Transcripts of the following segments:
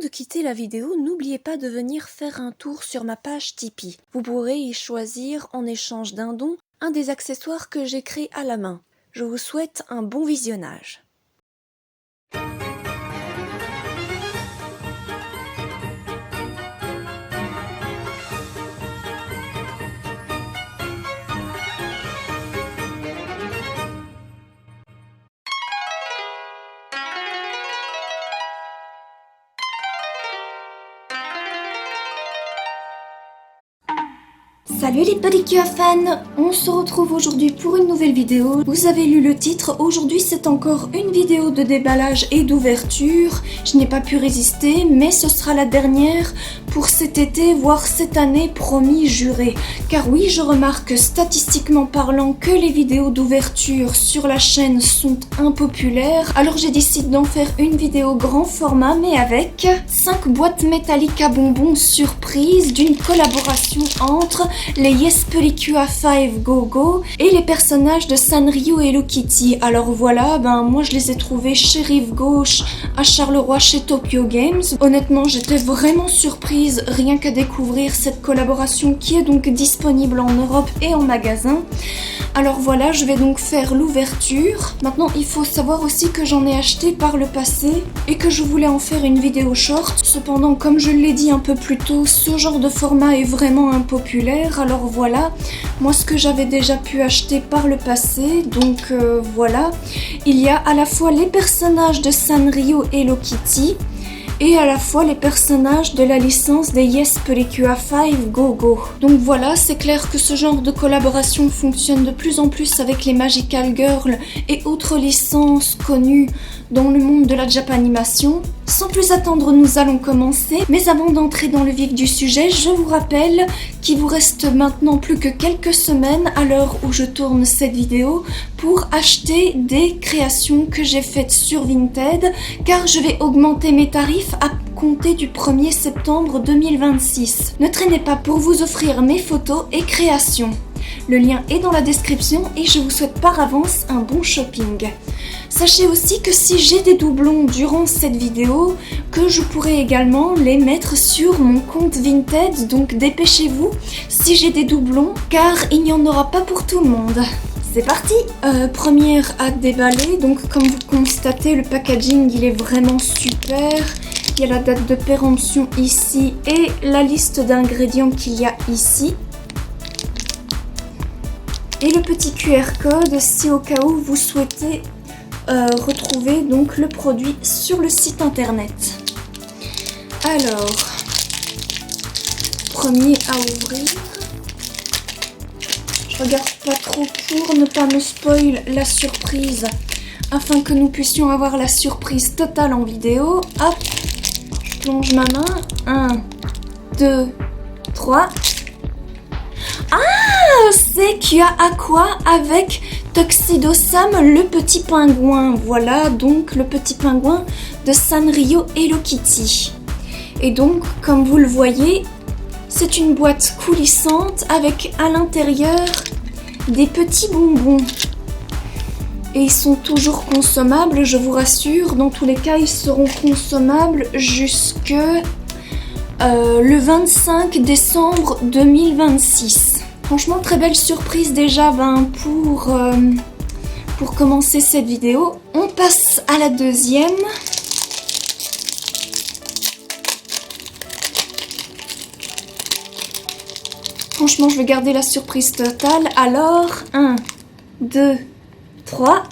de quitter la vidéo, n'oubliez pas de venir faire un tour sur ma page Tipeee. Vous pourrez y choisir, en échange d'un don, un des accessoires que j'ai créés à la main. Je vous souhaite un bon visionnage. Salut les petits fans, on se retrouve aujourd'hui pour une nouvelle vidéo. Vous avez lu le titre, aujourd'hui c'est encore une vidéo de déballage et d'ouverture. Je n'ai pas pu résister, mais ce sera la dernière pour cet été, voire cette année, promis, juré. Car oui, je remarque statistiquement parlant que les vidéos d'ouverture sur la chaîne sont impopulaires. Alors j'ai décidé d'en faire une vidéo grand format, mais avec 5 boîtes métalliques à bonbons surprise d'une collaboration entre les Yes Pellicula 5 Go Go et les personnages de Sanrio et Hello Kitty. Alors voilà, moi je les ai trouvés chez Rive Gauche, à Charleroi chez Tokyo Games. Honnêtement, j'étais vraiment surprise rien qu'à découvrir cette collaboration qui est donc disponible en Europe et en magasin. Alors voilà, je vais donc faire l'ouverture. Maintenant, il faut savoir aussi que j'en ai acheté par le passé et que je voulais en faire une vidéo short. Cependant, comme je l'ai dit un peu plus tôt, ce genre de format est vraiment impopulaire. Alors voilà, moi ce que j'avais déjà pu acheter par le passé, donc voilà. Il y a à la fois les personnages de Sanrio et Hello Kitty, et à la fois les personnages de la licence des Yes Pellicula 5 Go Go. Donc voilà, c'est clair que ce genre de collaboration fonctionne de plus en plus avec les Magical Girls et autres licences connues dans le monde de la Japanimation. Sans plus attendre, nous allons commencer. Mais avant d'entrer dans le vif du sujet, je vous rappelle qu'il vous reste maintenant plus que quelques semaines à l'heure où je tourne cette vidéo pour acheter des créations que j'ai faites sur Vinted, car je vais augmenter mes tarifs à compter du 1er septembre 2026. Ne traînez pas pour vous offrir mes photos et créations. Le lien est dans la description et je vous souhaite par avance un bon shopping. Sachez aussi que si j'ai des doublons durant cette vidéo, que je pourrai également les mettre sur mon compte Vinted, donc dépêchez-vous si j'ai des doublons, car il n'y en aura pas pour tout le monde. C'est parti! Première à déballer, donc comme vous constatez, le packaging il est vraiment super. Il y a la date de péremption ici et la liste d'ingrédients qu'il y a ici. Et le petit QR code si au cas où vous souhaitez retrouver donc le produit sur le site internet. Alors, premier à ouvrir. Je regarde pas trop pour ne pas me spoil la surprise afin que nous puissions avoir la surprise totale en vidéo. Hop, je plonge ma main. 1, 2, 3. Ah, c'est Kua Aqua avec Tuxedo Sam, le petit pingouin. Voilà donc le petit pingouin de Sanrio et Hello Kitty. Et donc, comme vous le voyez, c'est une boîte coulissante avec à l'intérieur des petits bonbons. Et ils sont toujours consommables, je vous rassure. Dans tous les cas, ils seront consommables jusque le 25 décembre 2026. Franchement, très belle surprise déjà pour commencer cette vidéo. On passe à la deuxième. Franchement, je vais garder la surprise totale. Alors, 1, 2, 3.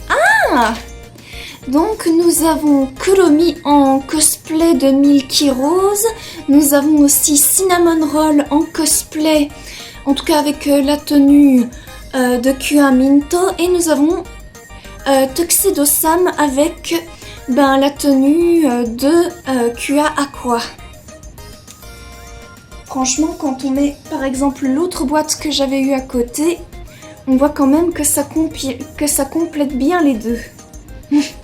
Ah! Donc nous avons Kuromi en cosplay de Milky Rose, nous avons aussi Cinnamon Roll en cosplay, en tout cas avec la tenue de Kua Minto, et nous avons Tuxedo Sam avec la tenue de Kua Aqua. Franchement, quand on met par exemple l'autre boîte que j'avais eue à côté, on voit quand même que ça complète bien les deux.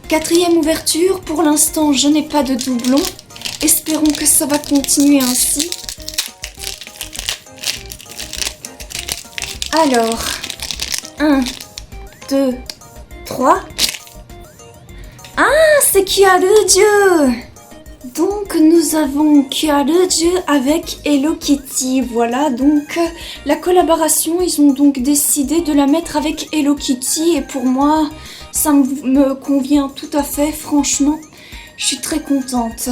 Quatrième ouverture, pour l'instant je n'ai pas de doublon, espérons que ça va continuer ainsi. Alors, 1, 2, 3. Ah, c'est Kua le dieu! Donc nous avons Kyoruju avec Hello Kitty. Voilà donc la collaboration, ils ont donc décidé de la mettre avec Hello Kitty et pour moi ça me convient tout à fait, franchement je suis très contente.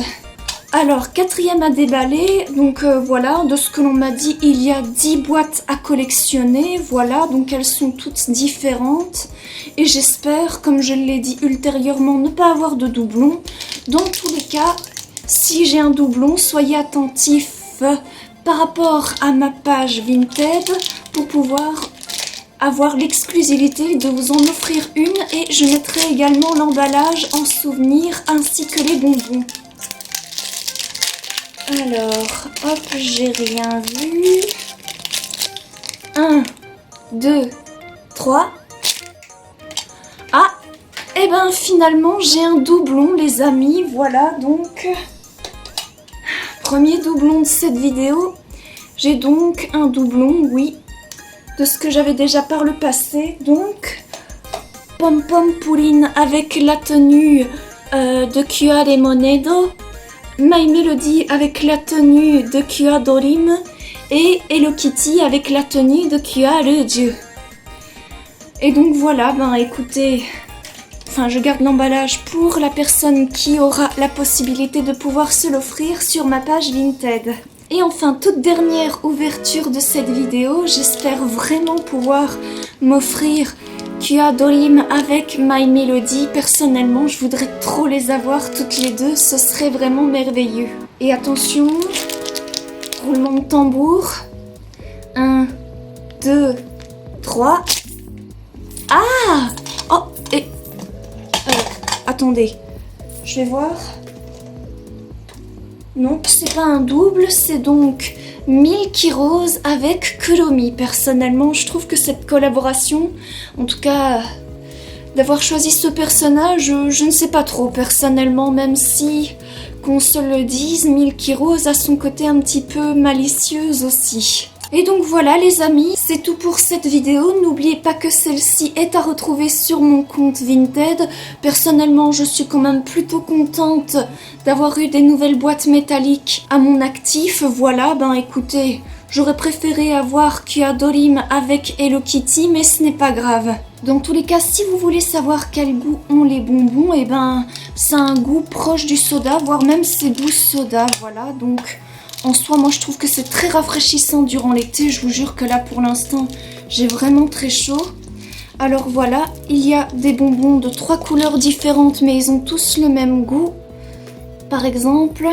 Alors, quatrième à déballer, donc voilà, de ce que l'on m'a dit, il y a 10 boîtes à collectionner, voilà, donc elles sont toutes différentes. Et j'espère, comme je l'ai dit ultérieurement, ne pas avoir de doublons. Dans tous les cas, si j'ai un doublon, soyez attentifs par rapport à ma page Vinted pour pouvoir avoir l'exclusivité de vous en offrir une. Et je mettrai également l'emballage en souvenir ainsi que les bonbons. Alors, hop, j'ai rien vu. 1, 2, 3. Ah, et ben finalement j'ai un doublon les amis, voilà donc. Premier doublon de cette vidéo. J'ai donc un doublon, oui, de ce que j'avais déjà par le passé. Donc, Pom Pom Purin avec la tenue de Kua Lemonedo. My Melody avec la tenue de Kua Dorim et Hello Kitty avec la tenue de Kua Ruju. Et donc voilà, ben écoutez, enfin je garde l'emballage pour la personne qui aura la possibilité de pouvoir se l'offrir sur ma page Vinted. Et enfin, toute dernière ouverture de cette vidéo, j'espère vraiment pouvoir m'offrir Kua Dorim avec My Melody. Personnellement, je voudrais trop les avoir toutes les deux, ce serait vraiment merveilleux. Et attention, roulement de tambour. 1, 2, 3. Ah! Oh, et... attendez, je vais voir. Non, c'est pas un double, c'est donc Milky Rose avec Kuromi. Personnellement, je trouve que cette collaboration, en tout cas, d'avoir choisi ce personnage, je ne sais pas trop personnellement, même si, qu'on se le dise, Milky Rose a son côté un petit peu malicieuse aussi. Et donc voilà les amis, c'est tout pour cette vidéo. N'oubliez pas que celle-ci est à retrouver sur mon compte Vinted. Personnellement, je suis quand même plutôt contente d'avoir eu des nouvelles boîtes métalliques à mon actif. Voilà, ben écoutez, j'aurais préféré avoir Kua Dorim avec Hello Kitty, mais ce n'est pas grave. Dans tous les cas, si vous voulez savoir quel goût ont les bonbons, et ben c'est un goût proche du soda, voire même c'est goût soda, voilà, donc... En soi, moi je trouve que c'est très rafraîchissant durant l'été. Je vous jure que là pour l'instant, j'ai vraiment très chaud. Alors voilà, il y a des bonbons de 3 couleurs différentes, mais ils ont tous le même goût. Par exemple...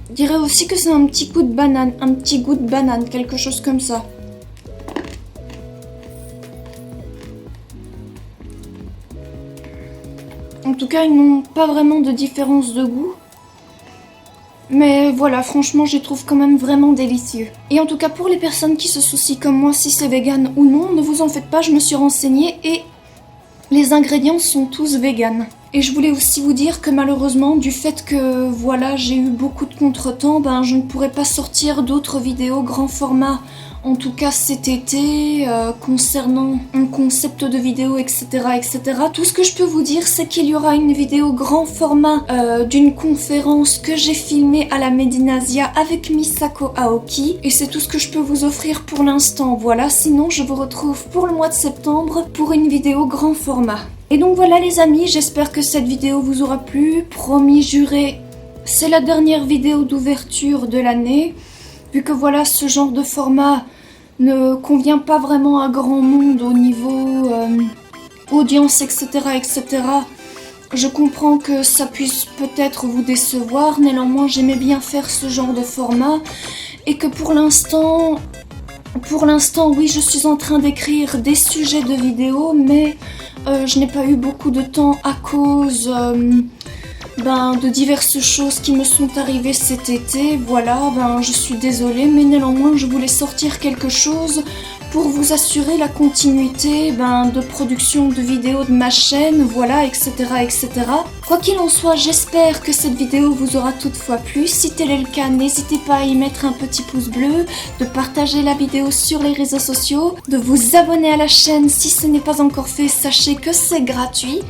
Je dirais aussi que c'est un petit goût de banane, quelque chose comme ça. En tout cas, ils n'ont pas vraiment de différence de goût. Mais voilà, franchement, je les trouve quand même vraiment délicieux. Et en tout cas, pour les personnes qui se soucient comme moi si c'est vegan ou non, ne vous en faites pas, je me suis renseignée et les ingrédients sont tous vegan. Et je voulais aussi vous dire que malheureusement, du fait que voilà, j'ai eu beaucoup de contretemps, ben je ne pourrai pas sortir d'autres vidéos grand format. En tout cas cet été, concernant un concept de vidéo, etc., etc. Tout ce que je peux vous dire, c'est qu'il y aura une vidéo grand format d'une conférence que j'ai filmée à la Medinasia avec Misako Aoki. Et c'est tout ce que je peux vous offrir pour l'instant. Voilà, sinon je vous retrouve pour le mois de septembre pour une vidéo grand format. Et donc voilà les amis, j'espère que cette vidéo vous aura plu. Promis, juré, c'est la dernière vidéo d'ouverture de l'année. Vu que voilà, ce genre de format ne convient pas vraiment à grand monde au niveau audience, etc., etc. Je comprends que ça puisse peut-être vous décevoir, néanmoins j'aimais bien faire ce genre de format. Et que pour l'instant, oui, je suis en train d'écrire des sujets de vidéos, mais je n'ai pas eu beaucoup de temps à cause... de diverses choses qui me sont arrivées cet été, voilà, je suis désolée, mais néanmoins je voulais sortir quelque chose pour vous assurer la continuité de production de vidéos de ma chaîne, voilà, etc. etc. Quoi qu'il en soit, j'espère que cette vidéo vous aura toutefois plu. Si tel est le cas, n'hésitez pas à y mettre un petit pouce bleu, de partager la vidéo sur les réseaux sociaux, de vous abonner à la chaîne si ce n'est pas encore fait, sachez que c'est gratuit.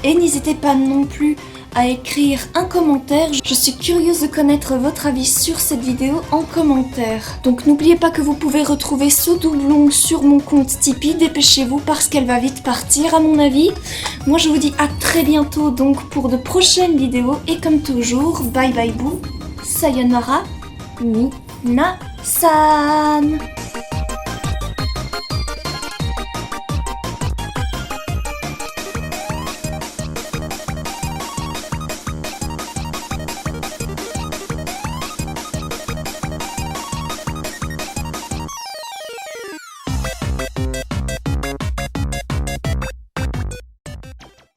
Et n'hésitez pas non plus à écrire un commentaire. Je suis curieuse de connaître votre avis sur cette vidéo en commentaire. Donc n'oubliez pas que vous pouvez retrouver ce doublon sur mon compte Tipeee. Dépêchez-vous parce qu'elle va vite partir à mon avis. Moi je vous dis à très bientôt donc pour de prochaines vidéos. Et comme toujours, bye bye boo, sayonara, minasan.